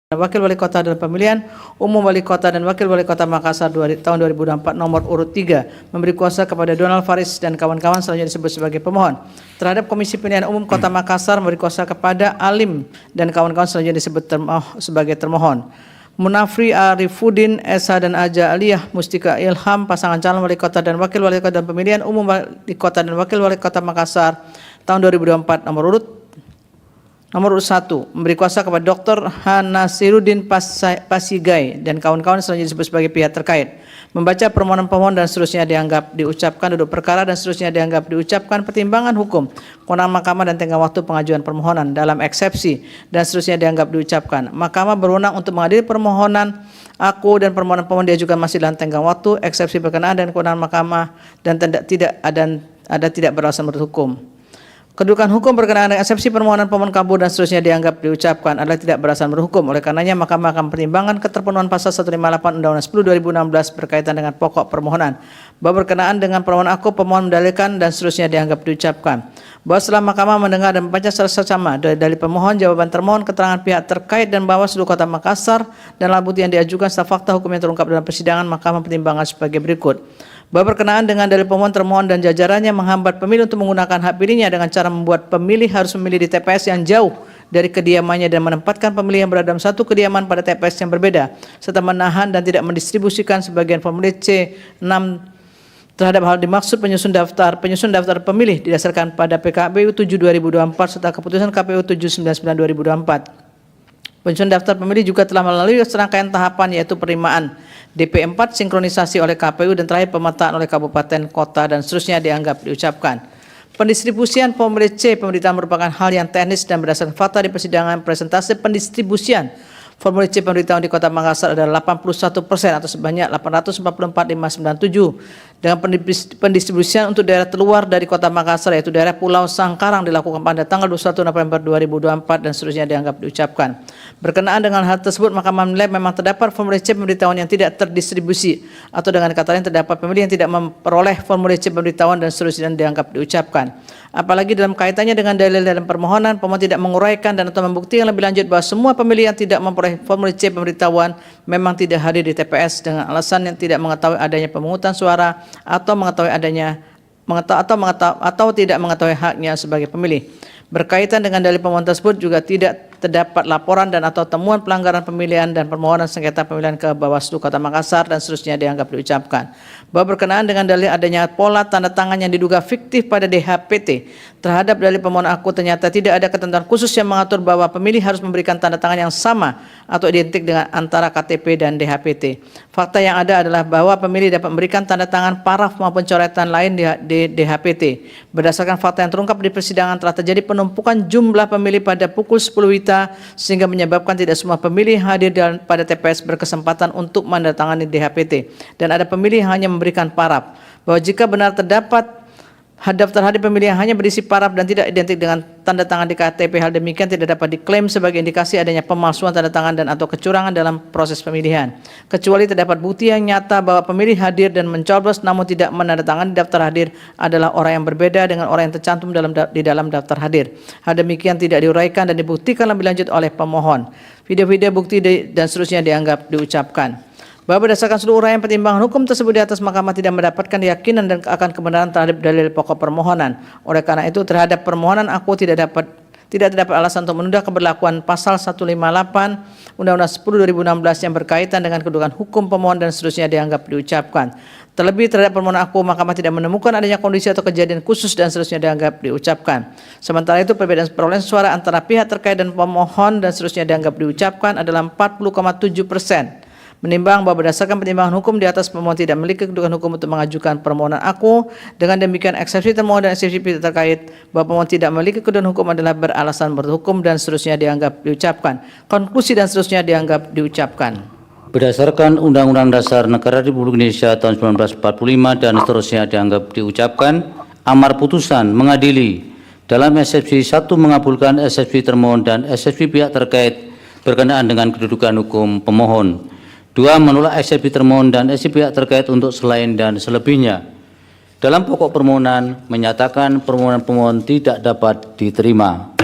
Wakil Wali Kota dalam Pemilihan Umum Wali Kota dan Wakil Wali Kota Makassar tahun 2024 nomor urut 3 memberi kuasa kepada Donald Faris dan kawan-kawan selanjutnya disebut sebagai pemohon. Terhadap Komisi Pemilihan Umum Kota Makassar memberi kuasa kepada Alim dan kawan-kawan selanjutnya disebut sebagai termohon. Munafri Arifuddin, Esa dan Aja Aliyah Mustika Ilham, pasangan calon Wali Kota dan Wakil Wali Kota dalam Pemilihan Umum Wali Kota dan Wakil Wali Kota Makassar tahun 2024 nomor urut 1 memberi kuasa kepada Dr. Nasiruddin Pasigai dan kawan-kawan selanjutnya disebut sebagai pihak terkait. Membaca permohonan pemohon dan seterusnya dianggap diucapkan, duduk perkara dan seterusnya dianggap diucapkan, pertimbangan hukum, kewenangan mahkamah dan tenggang waktu pengajuan permohonan dalam eksepsi dan seterusnya dianggap diucapkan. Mahkamah berwenang untuk mengadili permohonan aku dan permohonan pemohon diajukan masih dalam tenggang waktu, eksepsi berkenaan dan kewenangan mahkamah dan tidak beralasan menurut hukum. Kedudukan hukum berkenaan dengan eksepsi permohonan pemohon kabur dan seterusnya dianggap diucapkan adalah tidak beralasan berhukum. Oleh karenanya, Mahkamah akan pertimbangkan keterpenuhan pasal 158 Undang-Undang 10/2016 berkaitan dengan pokok permohonan. Bahwa berkenaan dengan permohonan aku, pemohon mendalilkan dan seterusnya dianggap diucapkan. Bahwa setelah Mahkamah mendengar dan membaca secara seksama dari pemohon, jawaban termohon, keterangan pihak terkait dan Bawaslu Kota Makassar dan alat bukti yang diajukan serta fakta hukum yang terungkap dalam persidangan, Mahkamah pertimbangan sebagai berikut. Bahwa berkenaan dengan dalil pemohon, termohon dan jajarannya menghambat pemilih untuk menggunakan hak pilihnya dengan cara membuat pemilih harus memilih di TPS yang jauh dari kediamannya dan menempatkan pemilih yang berada dalam satu kediaman pada TPS yang berbeda, serta menahan dan tidak mendistribusikan sebagian formulir C6 terhadap hal dimaksud penyusun daftar pemilih didasarkan pada PKPU 7/2024 serta keputusan KPU 799/2024. Penyusunan daftar pemilih juga telah melalui serangkaian tahapan, yaitu penerimaan DP4, sinkronisasi oleh KPU, dan terakhir pemetaan oleh kabupaten, kota, dan seterusnya dianggap diucapkan. Pendistribusian formulir C pemberitaan merupakan hal yang teknis dan berdasarkan fakta di persidangan. Presentase pendistribusian formulir C pemberitahuan di Kota Makassar adalah 81% atau sebanyak 844.597. Dengan pendistribusian untuk daerah terluar dari Kota Makassar, yaitu daerah Pulau Sangkarang, dilakukan pada tanggal 21 November 2024 dan seterusnya dianggap diucapkan. Berkenaan dengan hal tersebut, Mahkamah menilai memang terdapat formulir C pemberitahuan yang tidak terdistribusi, atau dengan kata lain terdapat pemilih yang tidak memperoleh formulir C pemberitahuan dan seterusnya dianggap diucapkan. Apalagi dalam kaitannya dengan dalil dalam permohonan, pemohon tidak menguraikan dan atau membuktikan lebih lanjut bahwa semua pemilih yang tidak memperoleh formulir C pemberitahuan memang tidak hadir di TPS dengan alasan yang tidak mengetahui adanya pemungutan suara atau tidak mengetahui haknya sebagai pemilih. Berkaitan dengan dalil pemohon tersebut juga tidak terdapat laporan dan atau temuan pelanggaran pemilihan dan permohonan sengketa pemilihan ke Bawaslu Kota Makassar dan seterusnya dianggap diucapkan. Bahwa berkenaan dengan dalil adanya pola tanda tangan yang diduga fiktif pada DHPT terhadap dalil pemohon aku, ternyata tidak ada ketentuan khusus yang mengatur bahwa pemilih harus memberikan tanda tangan yang sama atau identik dengan antara KTP dan DHPT. Fakta yang ada adalah bahwa pemilih dapat memberikan tanda tangan paraf maupun coretan lain di DHPT. Berdasarkan fakta yang terungkap di persidangan, telah terjadi penumpukan jumlah pemilih pada pukul 10 WITA sehingga menyebabkan tidak semua pemilih hadir pada TPS berkesempatan untuk menandatangani DHPT, dan ada pemilih yang hanya memberikan paraf. Bahwa jika benar terdapat daftar hadir pemilih yang hanya berisi paraf dan tidak identik dengan tanda tangan di KTP, hal demikian tidak dapat diklaim sebagai indikasi adanya pemalsuan tanda tangan dan atau kecurangan dalam proses pemilihan, kecuali terdapat bukti yang nyata bahwa pemilih hadir dan mencoblos namun tidak menandatangani daftar hadir adalah orang yang berbeda dengan orang yang tercantum di dalam daftar hadir. Hal demikian tidak diuraikan dan dibuktikan lebih lanjut oleh pemohon. Video-video bukti dan seterusnya dianggap diucapkan. Bahwa berdasarkan seluruh uraian pertimbangan hukum tersebut di atas, Mahkamah tidak mendapatkan keyakinan dan akan kebenaran terhadap dalil pokok permohonan. Oleh karena itu, terhadap permohonan aku tidak terdapat alasan untuk menunda keberlakuan pasal 158 Undang-Undang 10/2016 yang berkaitan dengan kedudukan hukum pemohon dan seterusnya dianggap diucapkan. Terlebih terhadap permohonan aku, Mahkamah tidak menemukan adanya kondisi atau kejadian khusus dan seterusnya dianggap diucapkan. Sementara itu, perbedaan perolehan suara antara pihak terkait dan pemohon dan seterusnya dianggap diucapkan adalah 40,7%. Menimbang bahwa berdasarkan pertimbangan hukum di atas, pemohon tidak memiliki kedudukan hukum untuk mengajukan permohonan aku. Dengan demikian, eksepsi termohon dan eksepsi pihak terkait bahwa pemohon tidak memiliki kedudukan hukum adalah beralasan menurut hukum dan seterusnya dianggap diucapkan. Konklusi dan seterusnya dianggap diucapkan. Berdasarkan Undang-Undang Dasar Negara Republik Indonesia tahun 1945 dan seterusnya dianggap diucapkan, amar putusan mengadili dalam eksepsi 1 mengabulkan eksepsi termohon dan eksepsi pihak terkait berkenaan dengan kedudukan hukum pemohon. 2. Menolak eksepsi termohon dan eksepsi pihak terkait untuk selain dan selebihnya. Dalam pokok permohonan menyatakan permohonan pemohon tidak dapat diterima.